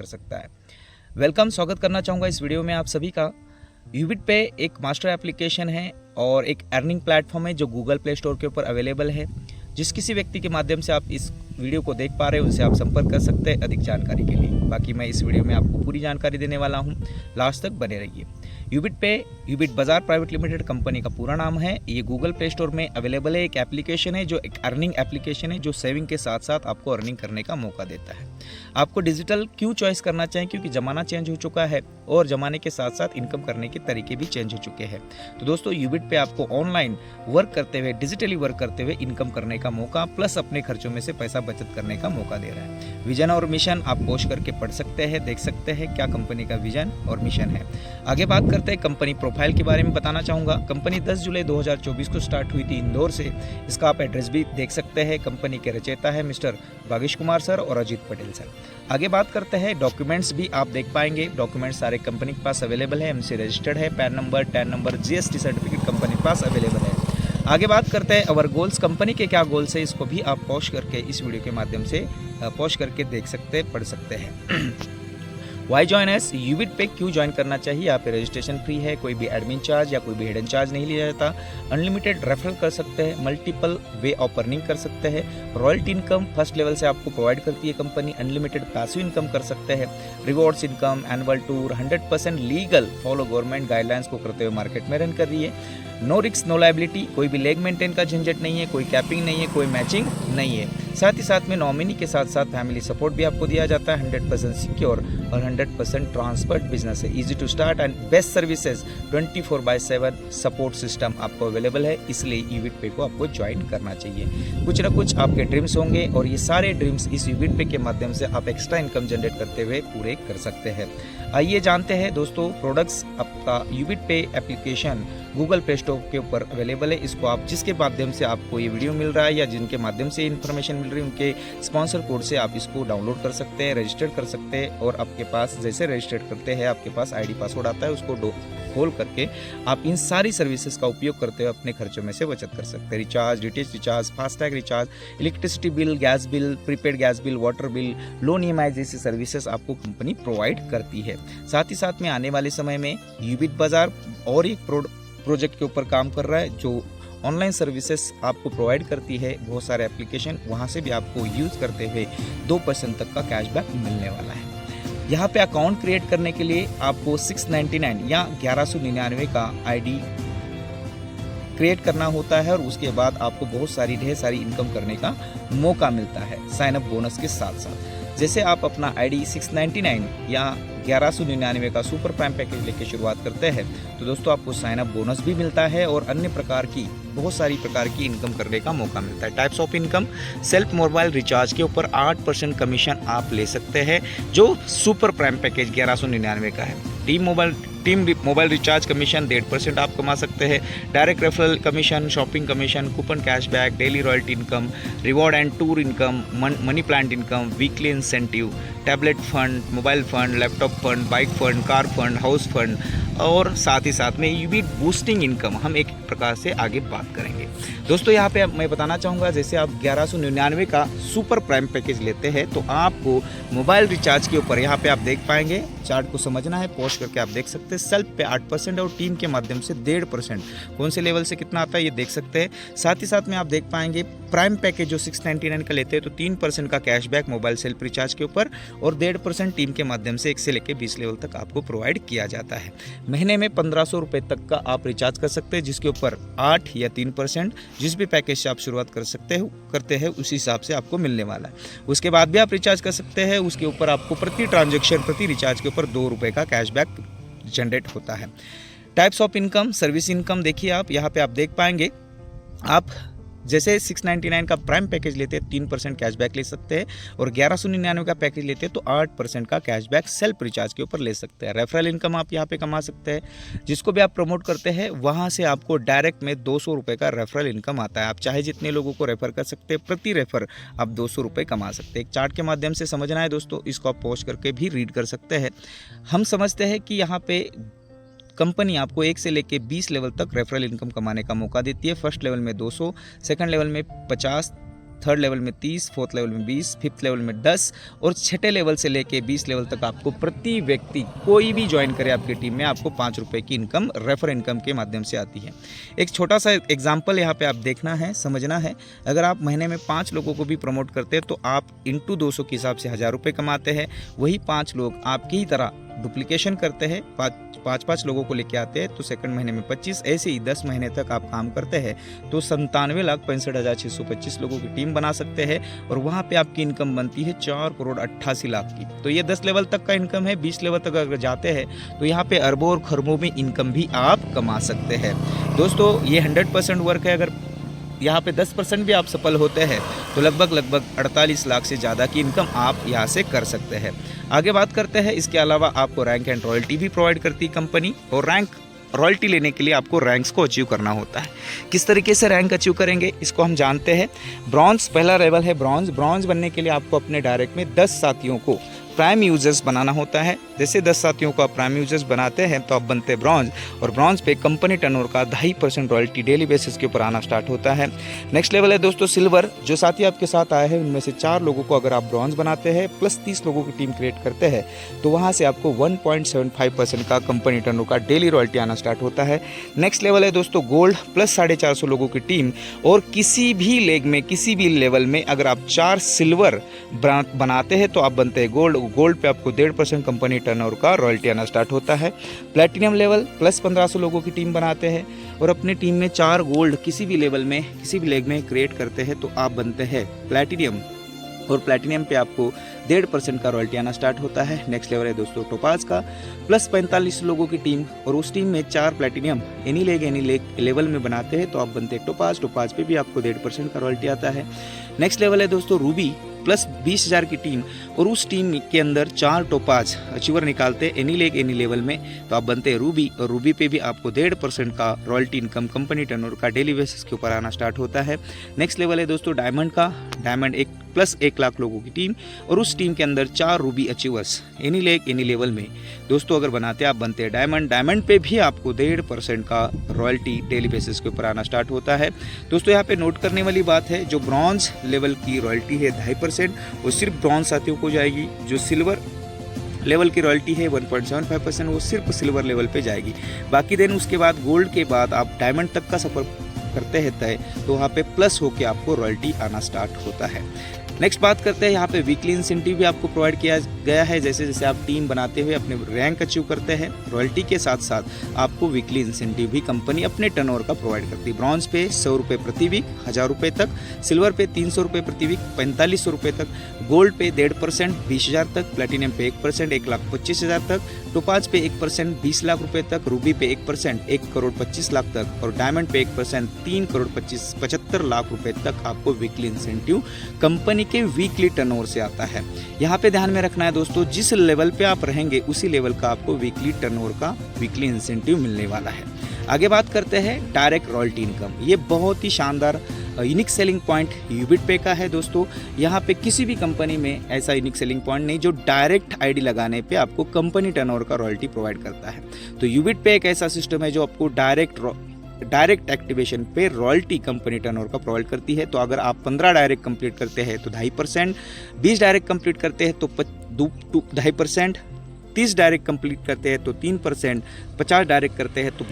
कर सकता है। वेलकम, स्वागत करना चाहूँगा इस वीडियो में आप सभी का। यूबिट पे एक मास्टर एप्लीकेशन है और एक अर्निंग प्लेटफॉर्म है जो गूगल प्ले स्टोर के ऊपर अवेलेबल है। जिस किसी व्यक्ति के माध्यम से आप इस वीडियो को देख पा रहे हो उनसे आप संपर्क कर सकते हैं अधिक जानकारी के लिए। बाकी मैं इस वीडियो में आपको पूरी जानकारी देने वाला हूं, लास्ट तक बने रहिए। यूबिट पे यूबिट बाजार प्राइवेट लिमिटेड कंपनी का पूरा नाम है। ये गूगल प्ले स्टोर में अवेलेबल है। एक एप्लीकेशन है जो एक अर्निंग एप्लीकेशन है जो सेविंग के साथ साथ आपको अर्निंग करने का मौका देता है। आपको डिजिटल क्यों चॉइस करना चाहिए? क्योंकि ज़माना चेंज हो चुका है और ज़माने के साथ साथ इनकम करने के तरीके भी चेंज हो चुके हैं। तो दोस्तों, यूबिट पे आपको ऑनलाइन वर्क करते हुए, डिजिटली वर्क करते हुए इनकम करने का मौका प्लस अपने खर्चों में से पैसा बचत करने का मौका दे रहा है। विजन और मिशन आप पोस्ट करके पढ़ सकते हैं, देख सकते हैं क्या कंपनी का विजन और मिशन है। आगे बात करते हैं कंपनी प्रोफाइल के बारे में बताना चाहूँगा। कंपनी 10 जुलाई 2024 को स्टार्ट हुई थी इंदौर से। इसका आप एड्रेस भी देख सकते हैं। कंपनी के रचयिता है मिस्टर भागेश कुमार सर और अजीत पटेल सर। आगे बात करते हैं डॉक्यूमेंट्स भी आप देख पाएंगे। डॉक्यूमेंट्स सारे कंपनी के पास अवेलेबल है। एमसी रजिस्टर्ड है, pan number, tan number, GST certificate company के पास अवेलेबल है। आगे बात करते हैं अवर गोल्स, कंपनी के क्या गोल्स है इसको भी आप पॉज करके इस वीडियो के माध्यम से पॉज करके देख सकते पढ़ सकते हैं। वाई जॉइन एस, यूबिट पे क्यों ज्वाइन करना चाहिए? यहाँ पे रजिस्ट्रेशन फ्री है, कोई भी एडमिन चार्ज या कोई भी हिडन चार्ज नहीं लिया जाता। अनलिमिटेड रेफरल कर सकते हैं, मल्टीपल वे ऑफ अर्निंग कर सकते हैं। रॉयल्टी इनकम फर्स्ट लेवल से आपको प्रोवाइड करती है कंपनी। अनलिमिटेड पैसिव इनकम कर सकते हैं। Rewards income, annual tour, 100% legal follow government guidelines को करते हुए मार्केट में रन कर रही है। नो रिस्क नो लायबिलिटी, कोई भी लेग मेंटेन का झंझट नहीं है, कोई कैपिंग नहीं है, कोई मैचिंग नहीं है। साथ ही साथ में नॉमिनी के साथ साथ फैमिली सपोर्ट भी आपको दिया जाता है। 100% सिक्योर और 100% ट्रांसफर्ड बिजनेस है। Easy to start and best services, 24/7 support system आपको अवेलेबल है। इसलिए यूबिट पे को आपको ज्वाइन करना चाहिए। कुछ ना कुछ आपके ड्रीम्स होंगे और ये सारे ड्रीम्स इस यूबिट पे के माध्यम से आप एक्स्ट्रा इनकम जनरेट करते हुए पूरे कर सकते हैं। आइए जानते हैं दोस्तों प्रोडक्ट्स। आपका यूबिट पे एप्लीकेशन गूगल प्ले स्टोर के ऊपर अवेलेबल है। इसको आप जिसके माध्यम से आपको ये वीडियो मिल रहा है या जिनके माध्यम से इन्फॉर्मेशन मिल रही है उनके स्पॉन्सर कोड से आप इसको डाउनलोड कर सकते हैं, रजिस्टर कर सकते हैं और आपके पास जैसे रजिस्टर करते हैं आपके पास आईडी पासवर्ड आता है, उसको खोल करके आप इन सारी सर्विसेज का उपयोग करते हुए अपने खर्चों में से बचत कर सकते हैं। Recharge, DTH recharge, FASTag recharge, electricity bill, gas bill, prepaid gas bill, water bill, loan EMI जैसी सर्विसेज आपको कंपनी प्रोवाइड करती है। साथ ही साथ में आने वाले समय में यूबिट बाजार और एक प्रोजेक्ट के ऊपर काम कर रहा है जो ऑनलाइन सर्विसेज आपको प्रोवाइड करती है। बहुत सारे एप्लीकेशन वहाँ से भी आपको यूज़ करते हुए 2% तक का कैशबैक मिलने वाला है। यहाँ पे अकाउंट क्रिएट करने के लिए आपको 699 या 1199 का आईडी क्रिएट करना होता है और उसके बाद आपको बहुत सारी ढेर सारी इनकम करने का मौका मिलता है साइन अप बोनस के साथ साथ। जैसे आप अपना आईडी 699 या 1199 का सुपर प्राइम पैकेज लेके शुरुआत करते हैं तो दोस्तों आपको साइन अप बोनस भी मिलता है और अन्य प्रकार की बहुत सारी प्रकार की इनकम करने का मौका मिलता है। Types of income, self mobile recharge के ऊपर 8% कमीशन आप ले सकते हैं जो सुपर प्राइम पैकेज 1199 का है। टीम मोबाइल रिचार्ज कमीशन 1.5% आप कमा सकते हैं। Direct referral commission, shopping commission, coupon cashback, daily royalty income, reward and tour income, money plant income, weekly incentive, tablet fund, mobile fund, laptop fund, bike fund, car fund, house fund और साथ ही साथ में यूबिट boosting income हम एक प्रकार से आगे बात करेंगे। दोस्तों यहाँ पे मैं बताना चाहूँगा जैसे आप 1199 का सुपर प्राइम पैकेज लेते हैं तो आपको मोबाइल रिचार्ज के ऊपर यहाँ पे आप देख पाएंगे, चार्ट को समझना है, पोस्ट करके आप देख सकते हैं। सेल्फ पे 8% और टीम के माध्यम से 1.5%, कौन से लेवल से कितना आता है ये देख सकते हैं। साथ ही साथ में आप देख पाएंगे प्राइम पैकेज जो 699 का लेते हैं तो 3% का कैशबैक मोबाइल सेल्फ रिचार्ज के ऊपर और 1.5% टीम के माध्यम से 1 से लेकर 20 लेवल तक आपको प्रोवाइड किया जाता है। महीने में 1500 रुपये तक का आप रिचार्ज कर सकते हैं जिसके ऊपर 8 या 3% जिस भी पैकेज से आप शुरुआत करते हैं उसी हिसाब से आपको मिलने वाला है। उसके बाद भी आप रिचार्ज कर सकते हैं, उसके ऊपर आपको प्रति ट्रांजैक्शन प्रति रिचार्ज के ऊपर 2 रुपये का कैशबैक जनरेट होता है। Types of income, service income देखिए आप यहाँ पे आप देख पाएंगे। आप जैसे 699 का प्राइम पैकेज लेते हैं 3% कैशबैक ले सकते हैं और 1199 का पैकेज लेते हैं तो 8% का कैशबैक सेल्फ रिचार्ज के ऊपर ले सकते हैं। रेफरल इनकम आप यहाँ पे कमा सकते हैं, जिसको भी आप प्रमोट करते हैं वहाँ से आपको डायरेक्ट में 200 रुपये का रेफरल इनकम आता है। आप चाहे जितने लोगों को रेफर कर सकते हैं, प्रति रेफर आप 200 रुपये कमा सकते हैं। एक चार्ट के माध्यम से समझना है दोस्तों, इसको आप पॉज करके भी रीड कर सकते हैं। हम समझते हैं कि यहाँ पे कंपनी आपको 1 से लेकर 20 लेवल तक रेफरल इनकम कमाने का मौका देती है। फर्स्ट लेवल में 200, सेकंड लेवल में 50, थर्ड लेवल में 30, फोर्थ लेवल में 20, फिफ्थ लेवल में 10 और छठे लेवल से लेके 20 लेवल तक आपको प्रति व्यक्ति कोई भी ज्वाइन करे आपकी टीम में आपको 5 रुपये की इनकम रेफर इनकम के माध्यम से आती है। एक छोटा सा एग्जाम्पल यहाँ पे आप देखना है, समझना है। अगर आप महीने में 5 लोगों को भी प्रमोट करते हैं तो आप इंटू 200 के हिसाब से 1000 रुपये कमाते हैं। वही 5 लोग आपकी ही तरह डुप्लीकेशन करते हैं, पाँच लोगों को लेके आते हैं तो सेकंड महीने में 25, ऐसे ही 10 महीने तक आप काम करते हैं तो 97,65,625 लोगों की टीम बना सकते हैं और वहाँ पे आपकी इनकम बनती है 4,88,00,000 की। तो ये 10 लेवल तक का इनकम है। 20 लेवल तक अगर जाते हैं तो यहाँ पे अरबों और खरबों में इनकम भी आप कमा सकते हैं। दोस्तों ये 100% वर्क है। अगर यहाँ पे 10% भी आप सफल होते हैं तो लगभग 48 लाख से ज़्यादा की इनकम आप यहाँ से कर सकते हैं। आगे बात करते हैं, इसके अलावा आपको रैंक एंड रॉयल्टी भी प्रोवाइड करती है कंपनी, और रैंक रॉयल्टी लेने के लिए आपको रैंक्स को अचीव करना होता है। किस तरीके से रैंक अचीव करेंगे इसको हम जानते हैं। ब्रॉन्ज पहला लेवल है। ब्रॉन्ज बनने के लिए आपको अपने डायरेक्ट में 10 साथियों को प्राइम यूजर्स बनाना होता है। जैसे 10 साथियों को आप प्राइम यूजर्स बनाते हैं तो आप बनते हैं ब्रॉन्ज, और ब्रॉन्ज पे कंपनी टर्नओवर का 2.5% रॉयल्टी डेली बेसिस के ऊपर आना स्टार्ट होता है। नेक्स्ट लेवल है दोस्तों सिल्वर। जो साथी आपके साथ आए हैं उनमें से 4 लोगों को अगर आप ब्रॉन्ज बनाते हैं प्लस 30 लोगों की टीम क्रिएट करते हैं तो वहाँ से आपको 1.75% का कंपनी टर्नओवर का डेली रॉयल्टी आना स्टार्ट होता है। नेक्स्ट लेवल है दोस्तों गोल्ड प्लस 450 लोगों की टीम, और किसी भी लेग में किसी भी लेवल में अगर आप 4 सिल्वर बनाते हैं तो आप बनते हैं गोल्ड। गोल्ड पे आपको 1.5% कंपनी टर्नओवर का रॉयल्टी आना स्टार्ट होता है। प्लैटिनम लेवल प्लस 1500 लोगों की टीम बनाते हैं और अपनी टीम में 4 गोल्ड किसी भी लेवल में किसी भी लेग में क्रिएट करते हैं तो आप बनते हैं प्लैटिनियम, और प्लैटिनियम पे आपको 1.5% का रॉयल्टी आना स्टार्ट होता है। नेक्स्ट लेवल है दोस्तों टोपाज का प्लस 45 लोगों की टीम, और उस टीम में 4 प्लैटिनियम एनी लेग लेवल में बनाते हैं तो आप बनते हैं टोपाज पे भी आपको 1.5% का रॉयल्टी आता है। नेक्स्ट लेवल है दोस्तों रूबी प्लस 20,000 की टीम, और उस टीम के अंदर 4 टोपाज अचीवर निकालते हैं एनी लेवल में तो आप बनते हैं रूबी, और रूबी पे भी आपको 1.5% का रॉयल्टी इनकम कंपनी टर्नओवर का डेली बेसिस के ऊपर आना स्टार्ट होता है। नेक्स्ट लेवल है दोस्तों डायमंड का। डायमंड एक प्लस 1 लाख लोगों की टीम, और उस टीम के अंदर 4 रूबी अचीवर्स एनी लेवल में दोस्तों अगर बनाते हैं आप बनते हैं डायमंड। डायमंड पे भी आपको 1.5% का रॉयल्टी डेली बेसिस के ऊपर आना स्टार्ट होता है। दोस्तों यहाँ पे नोट करने वाली बात है, जो ब्रॉन्ज लेवल की रॉयल्टी है 2.5% वो सिर्फ ब्रॉन्ज साथियों को जाएगी। जो सिल्वर लेवल की रॉयल्टी है 1.75% वो सिर्फ सिल्वर लेवल पे जाएगी। बाकी दिन उसके बाद गोल्ड के बाद आप डायमंड तक का सफर करते हैं तय तो वहाँ पे प्लस होके आपको रॉयल्टी आना स्टार्ट होता है। नेक्स्ट बात करते हैं, यहाँ पे वीकली इंसेंटिव भी आपको प्रोवाइड किया गया है। जैसे जैसे आप टीम बनाते हुए अपने रैंक अचीव करते हैं, रॉयल्टी के साथ साथ आपको वीकली इंसेंटिव भी कंपनी अपने टर्नओवर का प्रोवाइड करती है। ब्रॉन्ज पे 100 रुपये प्रति वीक 1000 रुपये तक, सिल्वर पे 300 रुपये प्रति वीक 4500 रुपये तक, गोल्ड पे 1.5% 20,000 तक, प्लेटिनियम पे 1% 1,25,000 तक, टोपाज पे 1% 20 लाख रुपए तक, रूबी पे 1% 1,25,00,000 तक, और डायमंड पे 1% 3,75 लाख रुपए तक आपको वीकली इंसेंटिव कंपनी के वीकली टर्नओवर से आता है। यहाँ पे ध्यान में रखना है दोस्तों, जिस लेवल पे आप रहेंगे उसी लेवल का आपको वीकली टर्नओवर का वीकली इंसेंटिव मिलने वाला है। आगे बात करते हैं डायरेक्ट रॉयल्टी इनकम। ये बहुत ही शानदार यूनिक सेलिंग पॉइंट यूबिट पे का है दोस्तों। यहाँ पे किसी भी कंपनी में ऐसा यूनिक सेलिंग पॉइंट नहीं जो डायरेक्ट आईडी लगाने पे आपको कंपनी टर्नओवर का रॉयल्टी प्रोवाइड करता है। तो यूबिट पे एक ऐसा सिस्टम है जो आपको डायरेक्ट एक्टिवेशन पे रॉयल्टी कंपनी टर्नओवर का प्रोवाइड करती है। तो अगर आप 15 डायरेक्ट कंप्लीट करते हैं तो 2.5%, 20 डायरेक्ट कंप्लीट करते हैं तो 2.5%, 30 डायरेक्ट कंप्लीट करते हैं तो 3%, 50 डायरेक्ट करते हैं तो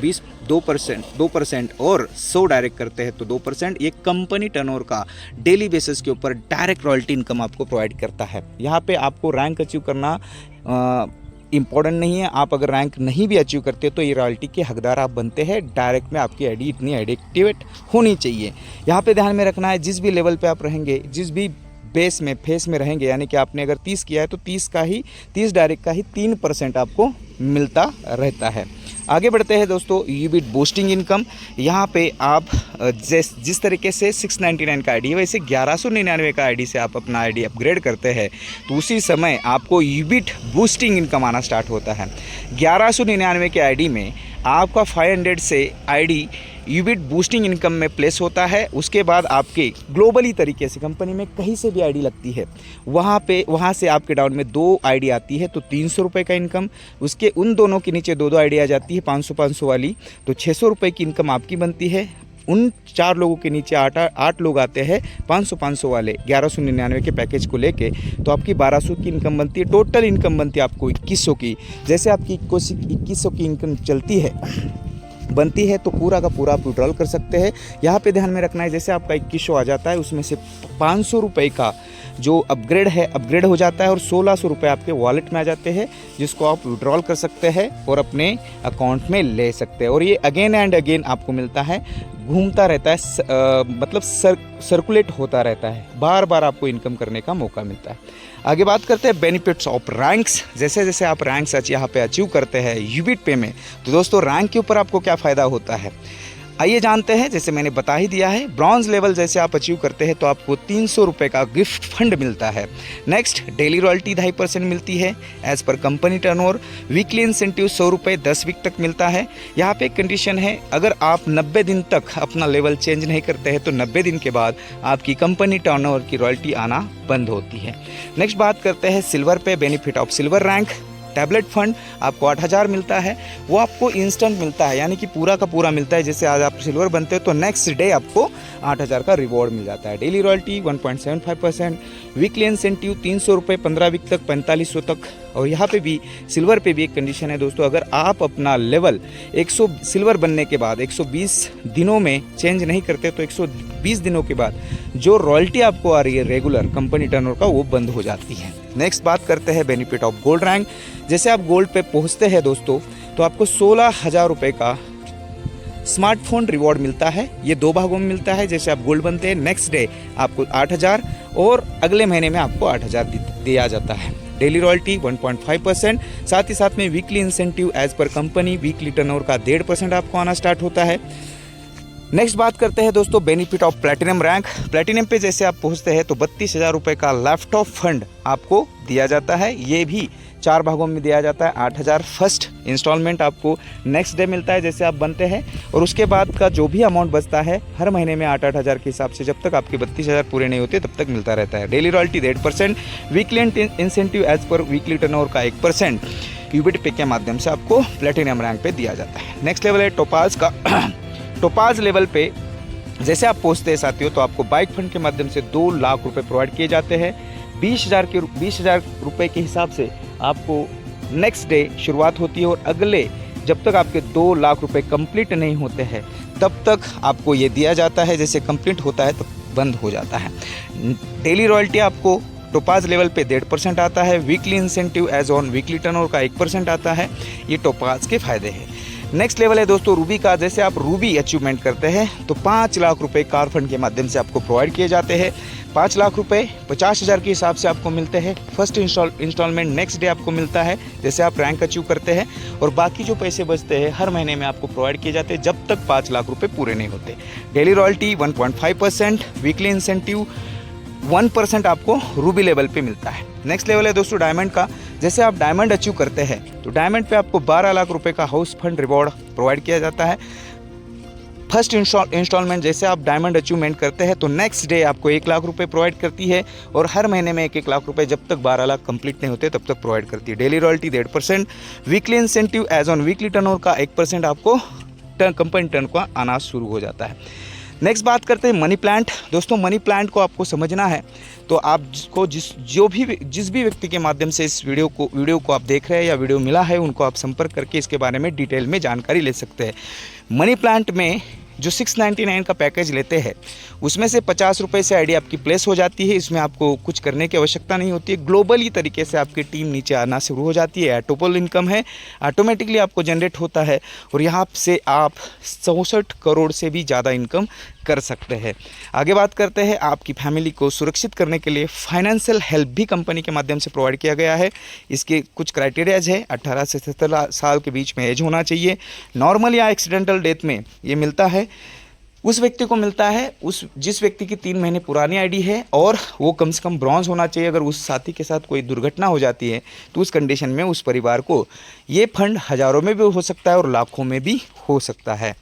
2% और 100 डायरेक्ट करते हैं तो 2%। ये कंपनी टर्नओवर का डेली बेसिस के ऊपर डायरेक्ट रॉयल्टी इनकम आपको प्रोवाइड करता है। यहाँ पे आपको रैंक अचीव करना इम्पॉर्टेंट नहीं है। आप अगर रैंक नहीं भी अचीव करते तो ये रॉयल्टी के हकदार आप बनते हैं। डायरेक्ट में आपकी आईडी इतनी एडिक्टिवेट होनी चाहिए। यहाँ पे ध्यान में रखना है, जिस भी लेवल पे आप रहेंगे, जिस भी फेस में रहेंगे, यानी कि आपने अगर 30 किया है तो 30 डायरेक्ट का ही 3% आपको मिलता रहता है। आगे बढ़ते हैं दोस्तों, यूबिट बूस्टिंग इनकम। यहाँ पे आप जिस तरीके से 699 का आईडी है वैसे 1199 का आईडी से आप अपना आईडी अपग्रेड करते हैं तो उसी समय आपको यूबिट बूस्टिंग इनकम आना स्टार्ट होता है। 1199 के आईडी में आपका 500 से आईडी यूबिट बूस्टिंग इनकम में प्लेस होता है। उसके बाद आपके ग्लोबली तरीके से कंपनी में कहीं से भी आईडी लगती है वहाँ से आपके डाउन में 2 आईडी आती है तो 300 रुपये का इनकम, उसके उन दोनों के नीचे 2 आईडी आ जाती है 500 वाली तो 600 रुपये की इनकम आपकी बनती है। उन 4 लोगों के नीचे 8 लोग आते हैं 500 वाले 1199 के पैकेज को लेके, तो आपकी 1200 की इनकम बनती है। टोटल इनकम बनती है आपको 2100 की। जैसे आपकी 2100 की इनकम बनती है तो पूरा का पूरा आप विड्रॉल कर सकते हैं। यहाँ पे ध्यान में रखना है, जैसे आपका 2100 आ जाता है, उसमें से 500 रुपये का जो अपग्रेड हो जाता है और 1600 रुपये आपके वॉलेट में आ जाते हैं, जिसको आप विड्रॉल कर सकते हैं और अपने अकाउंट में ले सकते हैं। और ये अगेन एंड अगेन आपको मिलता है, घूमता रहता है, मतलब सर्कुलेट होता रहता है, बार बार आपको इनकम करने का मौका मिलता है। आगे बात करते हैं बेनिफिट्स ऑफ रैंक्स। जैसे जैसे आप रैंक्स यहाँ पे अचीव करते हैं यूबिट पे में, तो दोस्तों रैंक के ऊपर आपको क्या फ़ायदा होता है आइए जानते हैं। जैसे मैंने बता ही दिया है, ब्रॉन्ज लेवल जैसे आप अचीव करते हैं तो आपको 300 रुपये का गिफ्ट फंड मिलता है। नेक्स्ट, डेली रॉयल्टी 2.5% मिलती है as per company turnover. Weekly incentive 100 रुपये 10 वीक तक मिलता है। यहाँ पे एक कंडीशन है, अगर आप 90 दिन तक अपना लेवल चेंज नहीं करते हैं तो 90 दिन के बाद आपकी कंपनी टर्नओवर की रॉयल्टी आना बंद होती है। नेक्स्ट बात करते हैं सिल्वर पे, benefit of silver rank. Tablet fund आपको 8000 मिलता है, वो आपको इंस्टेंट मिलता है, यानी कि पूरा का पूरा मिलता है। जैसे आज आप सिल्वर बनते हो तो नेक्स्ट डे आपको 8000 का रिवॉर्ड मिल जाता है। डेली रॉयल्टी 1.75%, वीकली इंसेंटिव 300 रुपये 15 वीक तक 4500 तक। और यहाँ पे भी सिल्वर पे भी एक कंडीशन है दोस्तों, अगर आप अपना लेवल 100 सिल्वर बनने के बाद 120 दिनों में चेंज नहीं करते तो 120 दिनों के बाद जो रॉयल्टी आपको आ रही है रेगुलर कंपनी टर्नओवर का, वो बंद हो जाती है। नेक्स्ट बात करते हैं बेनिफिट ऑफ गोल्ड रैंक। जैसे आप गोल्ड पे पहुँचते हैं दोस्तों तो आपको 16,000 रुपये का स्मार्टफोन रिवॉर्ड मिलता है। ये 2 भागों में मिलता है। जैसे आप गोल्ड बनते हैं नेक्स्ट डे आपको 8000 और अगले महीने में आपको 8000 दिया जाता है। डेली रॉयल्टी 1.5%, साथ ही साथ में weekly incentive as per company weekly turnover का 1.5% आपको आना स्टार्ट होता है। नेक्स्ट बात करते हैं दोस्तों benefit of platinum rank. Platinum पे जैसे आप पहुंचते हैं तो 32,000 रुपये का लैपटॉप फंड आपको दिया जाता है। ये भी 4 भागों में दिया जाता है। 8,000 फर्स्ट इंस्टॉलमेंट आपको नेक्स्ट डे मिलता है जैसे आप बनते हैं, और उसके बाद का जो भी अमाउंट बचता है हर महीने में 8,000 के हिसाब से जब तक आपके 32,000 पूरे नहीं होते तब तक मिलता रहता है। Daily royalty 1.5%, weekly incentive as per weekly turnover का 1% यूबिट पे के माध्यम से आपको प्लैटिनम रैंक पे दिया जाता है। नेक्स्ट लेवल है टोपाज का। टोपाज लेवल पे जैसे आप पहुँचते हैं साथियों तो आपको बाइक फंड के माध्यम से 2 लाख रुपये प्रोवाइड किए जाते हैं। 20,000 रुपये के हिसाब से आपको नेक्स्ट डे शुरुआत होती है, और अगले जब तक आपके 2 लाख रुपए कंप्लीट नहीं होते हैं तब तक आपको ये दिया जाता है। जैसे कंप्लीट होता है तो बंद हो जाता है। डेली रॉयल्टी आपको टोपाज लेवल पे 1.5% आता है। Weekly incentive as on weekly turnover का 1% आता है। ये टोपाज के फायदे हैं। नेक्स्ट लेवल है दोस्तों रूबी का। जैसे आप रूबी अचीवमेंट करते हैं तो 5 लाख रुपए कार फंड के माध्यम से आपको प्रोवाइड किए जाते हैं। 5 लाख रुपए 50,000 के हिसाब से आपको मिलते हैं। फर्स्ट इंस्टॉलमेंट नेक्स्ट डे आपको मिलता है जैसे आप रैंक अचीव करते हैं, और बाकी जो पैसे बचते हैं हर महीने में आपको प्रोवाइड किए जाते हैं जब तक 5 लाख रुपए पूरे नहीं होते। डेली रॉयल्टी 1.5%, वीकली इंसेंटिव 1% आपको रूबी लेवल पे मिलता है। नेक्स्ट लेवल है दोस्तों डायमंड का। जैसे आप डायमंड अचीव करते हैं तो डायमंड पे आपको 12 लाख रुपए का हाउस फंड रिवॉर्ड प्रोवाइड किया जाता है। फर्स्ट इंस्टॉलमेंट जैसे आप डायमंड अचीवमेंट करते हैं तो नेक्स्ट डे आपको 1 लाख रुपए प्रोवाइड करती है, और हर महीने में 1 लाख रुपए जब तक 12 लाख कंप्लीट नहीं होते तब तक प्रोवाइड करती है। Daily royalty 1.5%, weekly incentive as on weekly turnover का 1% आपको कंपनी टर्न का आना शुरू हो जाता है। नेक्स्ट बात करते हैं मनी प्लांट। दोस्तों मनी प्लांट को आपको समझना है तो आपको जिस भी व्यक्ति के माध्यम से इस वीडियो को आप देख रहे हैं या वीडियो मिला है उनको आप संपर्क करके इसके बारे में डिटेल में जानकारी ले सकते हैं। मनी प्लांट में जो 699 का पैकेज लेते हैं उसमें से 50 रुपये से आईडी आपकी प्लेस हो जाती है। इसमें आपको कुछ करने की आवश्यकता नहीं होती है। ग्लोबली तरीके से आपकी टीम नीचे आना शुरू हो जाती है। ऑटोपल इनकम है, ऑटोमेटिकली आपको जनरेट होता है, और यहाँ से आप 64 करोड़ से भी ज़्यादा इनकम कर सकते हैं। आगे बात करते हैं आपकी फैमिली को सुरक्षित करने के लिए फाइनेंशियल हेल्प भी कंपनी के माध्यम से प्रोवाइड किया गया है। इसके कुछ क्राइटेरियाज है। 18 से 17 साल के बीच में एज होना चाहिए। नॉर्मल या एक्सीडेंटल डेथ में ये मिलता है, उस व्यक्ति को मिलता है जिस व्यक्ति की 3 महीने पुरानी आईडी है, और वो कम से कम ब्रॉन्ज होना चाहिए। अगर उस साथी के साथ कोई दुर्घटना हो जाती है तो उस कंडीशन में उस परिवार को ये फंड हज़ारों में भी हो सकता है और लाखों में भी हो सकता है।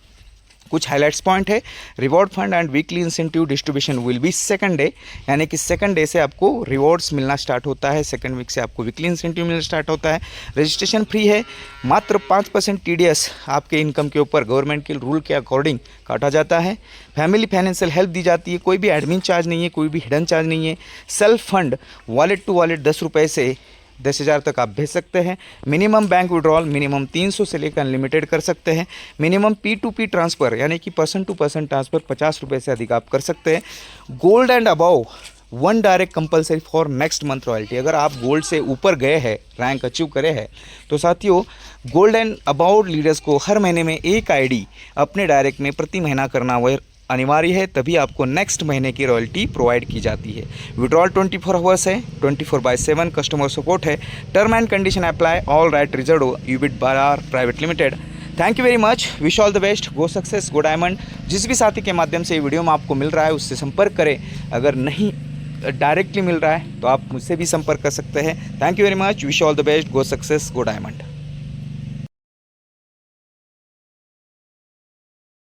कुछ हाईलाइट्स पॉइंट है, reward fund and weekly incentive distribution will be second day, यानी कि सेकंड डे से आपको रिवॉर्ड्स मिलना स्टार्ट होता है, सेकंड वीक से आपको वीकली इंसेंटिव मिलना स्टार्ट होता है। रजिस्ट्रेशन फ्री है, मात्र 5% TDS आपके इनकम के ऊपर गवर्नमेंट के रूल के अकॉर्डिंग काटा जाता है। फैमिली फाइनेंशियल हेल्प दी जाती है, कोई भी एडमिन चार्ज नहीं है, कोई भी हिडन चार्ज नहीं है। Self fund wallet to wallet 10 रुपये से 10,000 तक आप भेज सकते हैं। मिनिमम बैंक विड्रॉल मिनिमम 300 से लेकर अनलिमिटेड कर सकते हैं। मिनिमम P2P ट्रांसफ़र यानी कि पर्सन टू पर्सन ट्रांसफ़र 50 रुपये से अधिक आप कर सकते हैं। Gold and above 1 direct compulsory for next month royalty. अगर आप गोल्ड से ऊपर गए हैं, रैंक अचीव करे हैं, तो साथियों गोल्ड एंड अबव लीडर्स को हर महीने में एक ID अपने डायरेक्ट में प्रति महीना करना वह अनिवार्य है, तभी आपको नेक्स्ट महीने की रॉयल्टी प्रोवाइड की जाती है। विड्रॉल 24 आवर्स है, 24/7 कस्टमर सपोर्ट है। Term and condition apply, all right reserve, यूबिट बार private limited. Thank you very much, wish all the best, go success, go diamond. जिस भी साथी के माध्यम से ये वीडियो में आपको मिल रहा है उससे संपर्क करें। अगर नहीं डायरेक्टली मिल रहा है तो आप मुझसे भी संपर्क कर सकते हैं। Thank you very much, wish all the best, go success, go diamond.